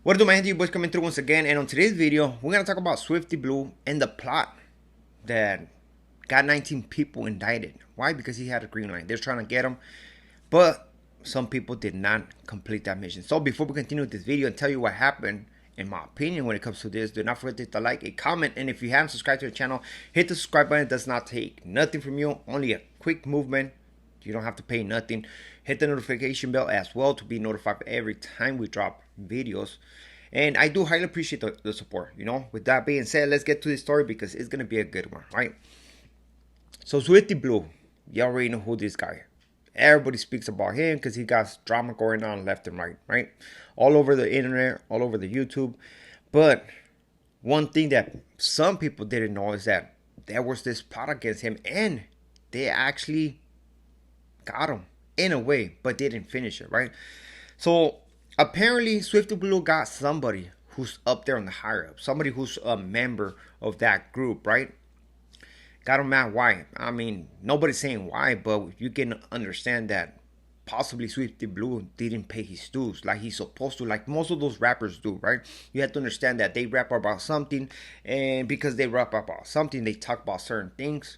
What do my handy boys coming through once again, and on today's video we're gonna talk about Swifty Blue and the plot that got 19 people indicted. Why? Because he had a green light. They're trying to get him, but some people did not complete that mission. So before we continue with this video and tell you what happened, in my opinion, when it comes to this, do not forget to hit the like, a comment, and if you haven't subscribed to the channel, hit the subscribe button. It does not take nothing from you, only a quick movement. You don't have to pay nothing. Hit the notification bell as well to be notified every time we drop videos. And I do highly appreciate the support. With that being said, let's get to the story because it's going to be a good one, right? So Swifty Blue, you already know who this guy is. Everybody speaks about him because he got drama going on left and right? All over the internet, all over the YouTube. But one thing that some people didn't know is that there was this plot against him, and they actually got him in a way, but didn't finish it, right? So apparently Swifty Blue got somebody who's up there on the higher up, somebody who's a member of that group, right? Got him mad. Why? I mean, nobody's saying why, but you can understand that possibly Swifty Blue didn't pay his dues like he's supposed to, like most of those rappers do, right? You have to understand that they rap about something, and because they rap about something, they talk about certain things.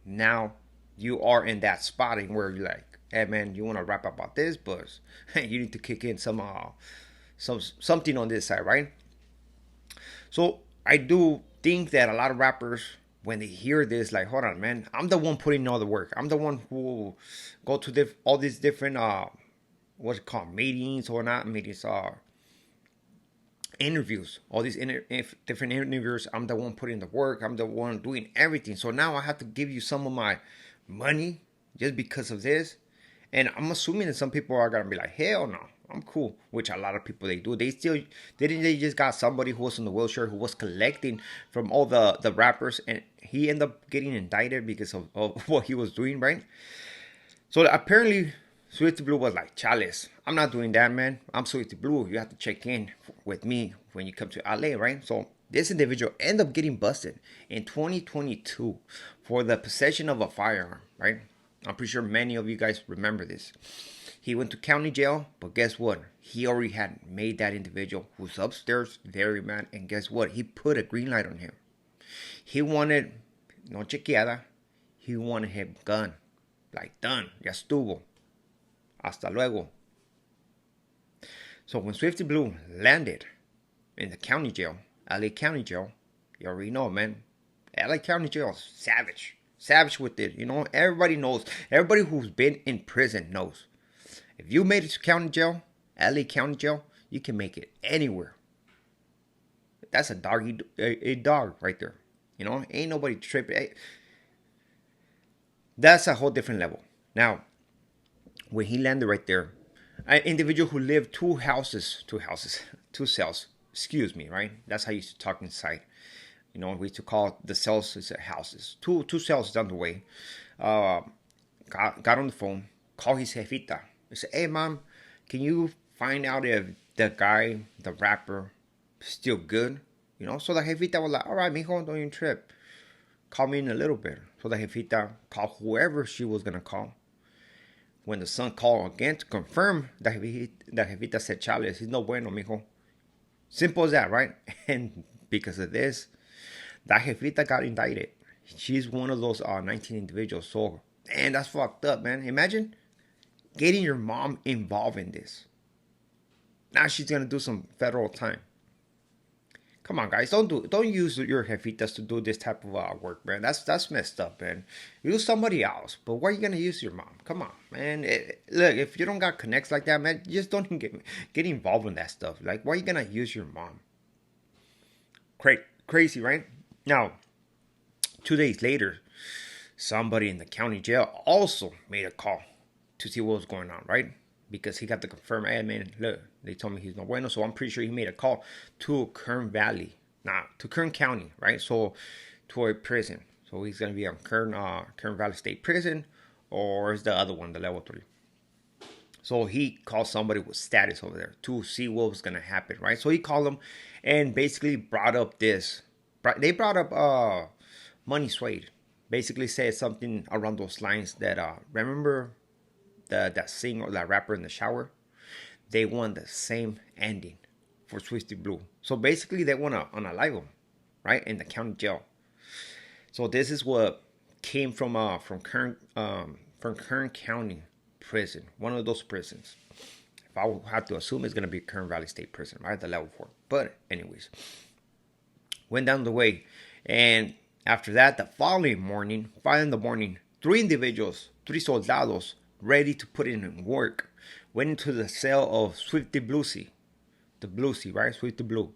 Now you are in that spotting where you're like, hey man, you want to rap about this, but you need to kick in something on this side, right? So I do think that a lot of rappers, when they hear this, like, hold on, man, I'm the one putting all the work. I'm the one who go to all these different what's it called, meetings or not meetings, interviews, all these different interviews. I'm the one putting the work. I'm the one doing everything. So now I have to give you some of my money just because of this. And I'm assuming that some people are gonna be like, hell no, I'm cool. Which a lot of people, they do. They just got somebody who was in the wheelchair who was collecting from all the rappers, and he ended up getting indicted because of what he was doing, right? So apparently Swifty Blue was like, Chalice, I'm not doing that, man. I'm Swifty Blue. You have to check in with me when you come to LA, right? So this individual ended up getting busted in 2022 for the possession of a firearm, right? I'm pretty sure many of you guys remember this. He went to county jail, but guess what? He already had made that individual who's upstairs very mad, and guess what? He put a green light on him. He wanted, no chequeada, he wanted him gun. Like, done, ya estuvo. Hasta luego. So when Swifty Blue landed in the county jail, LA County Jail, you already know, man. LA County Jail, savage. Savage with it. Everybody knows. Everybody who's been in prison knows. If you made it to county jail, LA County Jail, you can make it anywhere. That's a dog right there. Ain't nobody tripping. That's a whole different level. Now, when he landed right there, an individual who lived two two cells, excuse me, right? That's how you used to talk inside. We used to call the cells as houses. Two cells down the way. Got on the phone, called his jefita. He said, hey, mom, can you find out if the guy, the rapper, is still good? So the jefita was like, all right, mijo, don't even trip. Call me in a little bit. So the jefita called whoever she was going to call. When the son called again to confirm, the jefita said, Chales, he's no bueno, mijo. Simple as that, right? And because of this, that jefita got indicted. She's one of those 19 individuals. So, man, that's fucked up, man. Imagine getting your mom involved in this. Now she's gonna do some federal time. Come on, guys, don't use your jefitas to do this type of work, man. That's messed up, man. Use somebody else. But why are you gonna use your mom? Come on, man. Look, if you don't got connects like that, man, just don't even get involved in that stuff. Like, why are you gonna use your mom? Crazy, right? Now, 2 days later, somebody in the county jail also made a call to see what was going on, right? Because he got to confirm, hey man, look, they told me he's no bueno. So I'm pretty sure he made a call to Kern County, right? So to a prison. So he's gonna be on Kern Valley State Prison, or is the other one, the level 3. So he called somebody with status over there to see what was gonna happen, right? So he called them and basically brought up this. They brought up Money Suede. Basically said something around those lines that remember that singer or that rapper in the shower? They want the same ending for Swifty Blue. So basically, they want to unalive him, right, in the county jail. So this is what came from Kern County Prison, one of those prisons. If I would have to assume, it's gonna be Kern Valley State Prison, right, the level 4. But anyways, went down the way, and after that, the following morning, 5 in the morning, 3 individuals, 3 soldados, ready to put in work, went into the cell of Swifty Bluesy, the Bluesy, right, Swifty Blue,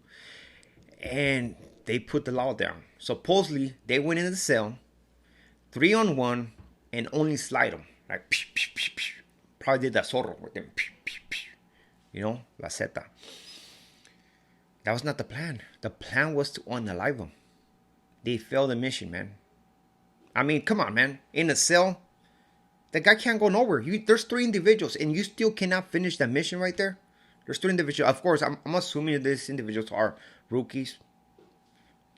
and they put the law down. Supposedly, they went into the cell, 3-on-1, and only slide them, like, psh, psh, psh, psh. Probably did that zorro with them, psh, psh, psh. You know, la zeta. That was not the plan. The plan was to unalive them. They failed the mission, man. I mean, come on, man. In a cell, the guy can't go nowhere. There's 3 individuals, and you still cannot finish that mission right there. There's 3 individuals. Of course, I'm assuming that these individuals are rookies,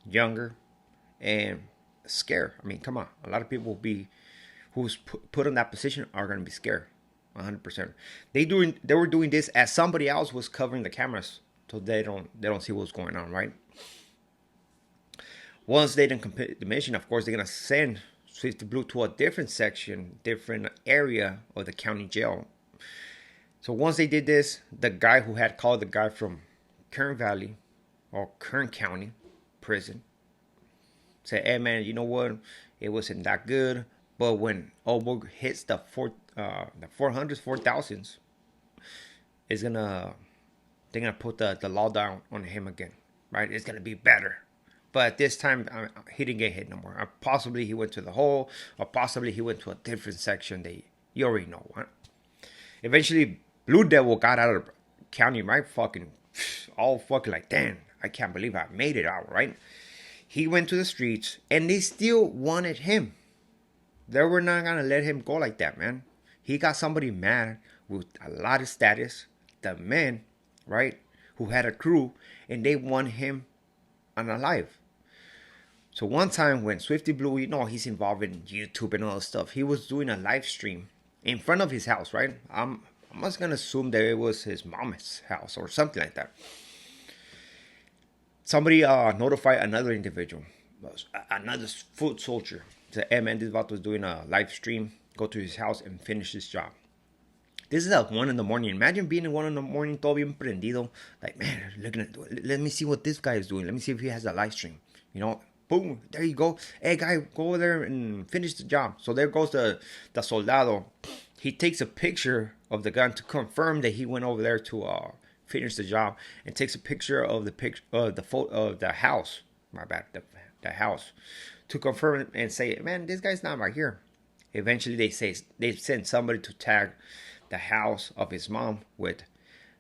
younger, and scared. I mean, come on. A lot of people who's put in that position are going to be scared. 100%. They were doing this as somebody else was covering the cameras, so they don't see what's going on, right? Once they didn't complete the mission, of course, they're gonna send Swifty Blue to a different section, different area of the county jail. So once they did this, the guy who had called the guy from Kern Valley or Kern County Prison said, "Hey man, you know what? It wasn't that good, but when Oberg hits the 400s, 4000s, they're gonna put the law down on him again, right? It's gonna be better." But this time, he didn't get hit no more. Possibly he went to the hole, or possibly he went to a different section. You already know, right? Eventually, Blue Devil got out of the county, right? All fucking like, damn, I can't believe I made it out, right? He went to the streets, and they still wanted him. They were not gonna let him go like that, man. He got somebody mad with a lot of status, the men, right, who had a crew, and they want him unalive. So one time when Swifty Blue, you know, he's involved in YouTube and all that stuff, he was doing a live stream in front of his house, right? I'm just gonna assume that it was his mom's house or something like that. Somebody notified another individual, another foot soldier, said, "Hey man, this vato was doing a live stream. Go to his house and finish his job." This is at 1 in the morning. Imagine being at 1 in the morning, todo bien prendido. Like, man, let me see what this guy is doing. Let me see if he has a live stream. You know, boom, there you go. Hey, guy, go over there and finish the job. So there goes the soldado. He takes a picture of the gun to confirm that he went over there to finish the job, and takes a picture of the house. My bad, the house, to confirm it and say, man, this guy's not right here. Eventually, they send somebody to tag the house of his mom with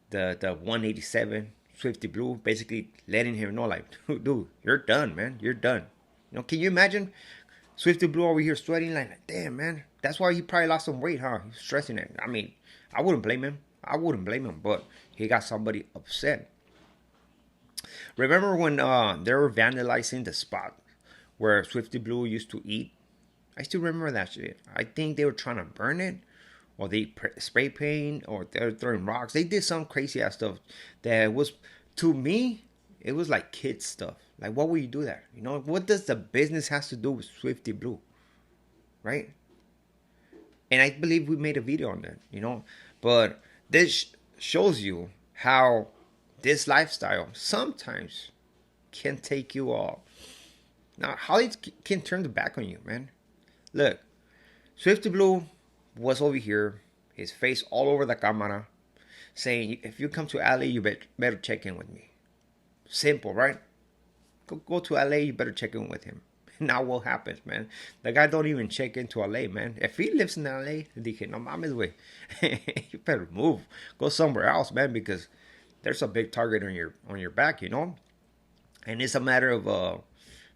the 187 Swifty Blue, basically letting him know, like, dude, you're done, man. You're done. You know, can you imagine Swifty Blue over here sweating like, damn, man. That's why he probably lost some weight, huh? He's stressing it. I mean, I wouldn't blame him. But he got somebody upset. Remember when they were vandalizing the spot where Swifty Blue used to eat? I still remember that shit. I think they were trying to burn it, or they spray paint, or they're throwing rocks. They did some crazy ass stuff that was, to me, it was like kids stuff. Like, what would you do that? You know, what does the business has to do with Swifty Blue, right? And I believe we made a video on that, you know. But this shows you how this lifestyle sometimes can take you all. Now, how it can turn the back on you, man. Look, Swifty Blue was over here, his face all over the camera, saying, if you come to LA, you better check in with me. Simple, right? Go to LA, you better check in with him. Now what happens, man? The guy don't even check into LA, man. If he lives in LA, dije, no mames, güey. You better move. Go somewhere else, man, because there's a big target on your back, you know? And it's a matter of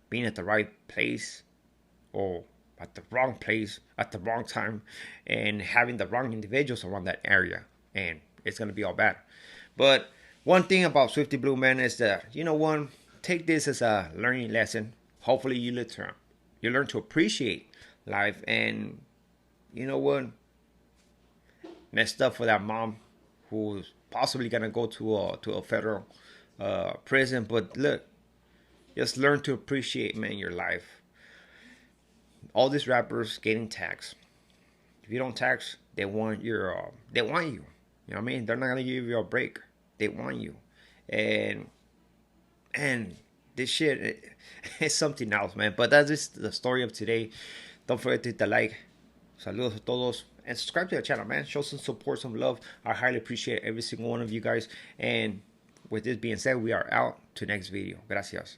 being at the right place, or at the wrong place at the wrong time, and having the wrong individuals around that area, and it's gonna be all bad. But one thing about Swifty Blue, man, is that, you know, one, take this as a learning lesson. Hopefully you learn to appreciate life. And you know what, messed up for that mom who's possibly gonna go to a federal prison. But look, just learn to appreciate, man, your life. All these rappers getting taxed. If you don't tax, they want your they want you. You know what I mean? They're not gonna give you a break. They want you, and this shit is something else, man. But that is the story of today. Don't forget to hit the like. Saludos a todos. And subscribe to the channel, man. Show some support, some love. I highly appreciate every single one of you guys. And with this being said, we are out to next video. Gracias.